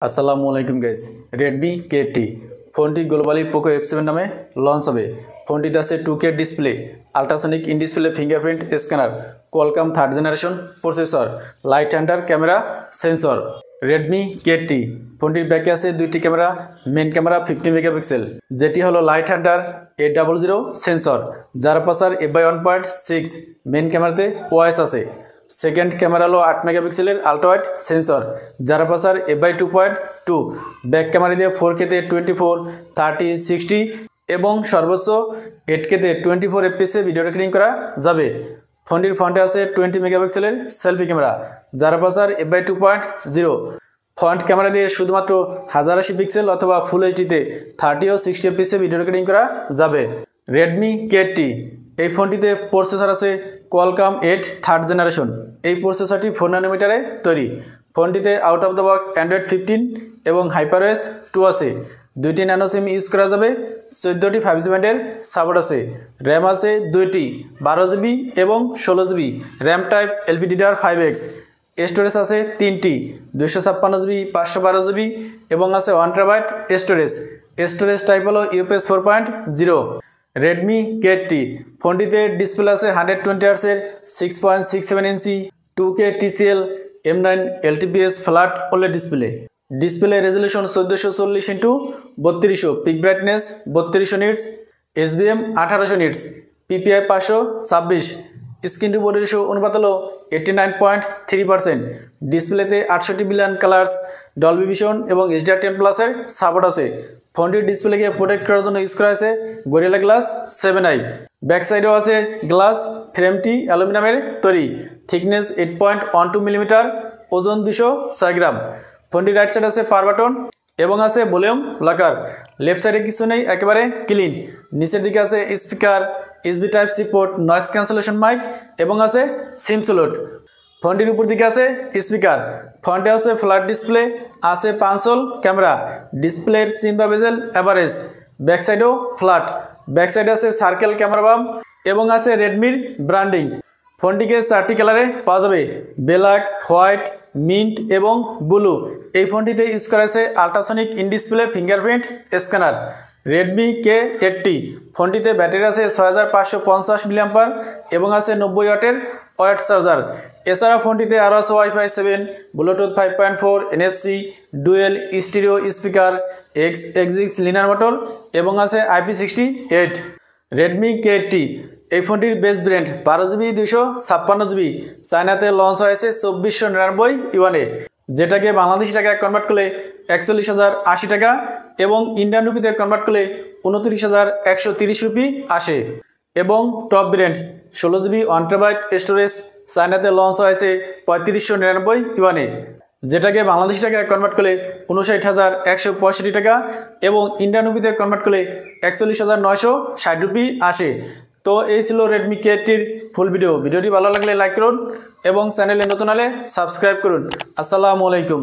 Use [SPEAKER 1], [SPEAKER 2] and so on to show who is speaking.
[SPEAKER 1] আসসালামু আলাইকুম guys. Redmi K ফোনটি গ্লোবালি পোকো F7 নামে লঞ্চ হবে। ফোনটিতে আছে 2K display, ultrasonic in display fingerprint scanner, Qualcomm third generation processor, light hander camera sensor. Redmi K ফোনটির ব্যাকে আছে দুইটি ক্যামেরা, মেন ক্যামেরা 50 মেগাপিক্সেল, যেটি হলো লাইট হ্যান্ডার A00 সেন্সর, যার পাসার f/1.6। মেন ক্যামেরাতে ওএস আছে। সেকেন্ড ক্যামেরা হলো 8 মেগাপিক্সেলের আল্ট্রা ওয়াইড সেন্সর, যার পাসার f/2.2। ব্যাক ক্যামেরা দিয়ে 4K তে 24, 30, 60 এবং সর্বোচ্চ 8K তে 24 fps ভিডিও রেকর্ডিং করা যাবে। ফোনটির ফ্রন্টে আছে 20 মেগাপিক্সেলের সেলফি ক্যামেরা, যার পাসার f/2.0। ফ্রন্ট ক্যামেরা দিয়ে শুধুমাত্র 1080 পিক্সেল অথবা ফুল এইচডিতে 30 ও 60 fps ভিডিও রেকর্ডিং করা যাবে। রেডমি কে এই ফোনটিতে প্রসেসর আছে কোয়ালকম 8 থার্ড জেনারেশন। এই প্রসেসরটি 4 ন্যানোমিটারে তৈরি। ফোনটিতে out of the box Android 15 এবং HyperOS 2 আছে। দুইটি ন্যানো সিম ইউজ করা যাবে। 14টি 5G ব্যান্ডের সাপোর্ট আছে। র্যাম আছে দুইটি 12GB এবং 16GB RAM type LPDDR5X। Storage আছে তিনটি 256GB, 512GB এবং আছে 1TB স্টোরেজ। স্টোরেজ টাইপ হলো UFS 4.0। রেডমি কে ফোনটিতে ডিসপ্লে আছে 120Hz এর 6.67 ইঞ্চি 2K TCL M9 LTPS flat OLED display resolution 1440x3200, peak brightness 3200 nits, SBM 1800 nits, PPI 526। Screen to body ratio অনুপাত হলো 89.3%। ডিসপ্লেতে 68 বিলিয়ন কালার্স, ডলবি ভিশন এবং HDR10+ এর সাপোর্ট আছে। ফোনটির ডিসপ্লেকে প্রোটেক্ট করার জন্য ইউজ করা হয়েছে গরিলা গ্লাস 7i। ব্যাক সাইডেও আছে গ্লাস, ফ্রেমটি অ্যালুমিনিয়ামের তৈরি, থিকনেস 8.12 মিলিমিটার, ওজন 206 গ্রাম। ফোনটির রাইট সাইড আছে পাওয়ার বাটন এবং আছে ভলিউম লকার। লেফট সাইডে কিছু নেই, একেবারে ক্লিন। নিচের দিকে আছে speaker, USB type C port, noise cancellation mic এবং আছে সিম স্লট। ফোনটির উপর দিকে আছে স্পিকার। ফ্রন্টে আছে ফ্ল্যাট ডিসপ্লে, আছে 5 হোল ক্যামেরা, ডিসপ্লের সিম বা বেজেল এভারেজ। ব্যাক সাইডেও ফ্ল্যাট। ব্যাক সাইডে আছে সার্কেল ক্যামেরা বাম এবং আছে রেডমির ব্র্যান্ডিং। ফোনটিকে 4টি কালারে পাওয়া যাবে, ব্ল্যাক, হোয়াইট, মিন্ট এবং ব্লু। এই ফোনটিতে ইউজ করা হয়েছে ultrasonic in display fingerprint scanner. Redmi K ফোনটিতে ব্যাটারি আছে 6550 mAh এবং আছে 90 ওয়াটের ওয়াট চার্জার। এছাড়া ফোনটিতে আরও আছে Wi-Fi 7, Bluetooth 5.4, NFC, dual stereo speaker, X linear motor এবং আছে IP68। রেডমি কে এই ফোনটির বেস ব্র্যান্ড 12GB 256GB। চায়নাতে লঞ্চ হয়েছে 2499 ইউয়ানে, যেটাকে বাংলাদেশি টাকায় কনভার্ট করলে 41,080 টাকা এবং ইন্ডিয়ান রুপিতে কনভার্ট করলে 29,130 রুপি আসে। এবং top brand 16GB 1TB storage, চায়নাতে লঞ্চ হয়েছে 3599 ইউয়ানে, যেটাকে বাংলাদেশি টাকায় কনভার্ট করলে 59,165 টাকা এবং ইন্ডিয়ান রুপিতে কনভার্ট করলে 41,960 রুপি আসে। তো এই ছিল রেডমি কে ফুল ভিডিওটি ভালো লাগলে লাইক করুন এবং চ্যানেলে নতুন হলে সাবস্ক্রাইব করুন। আসসালামু আলাইকুম।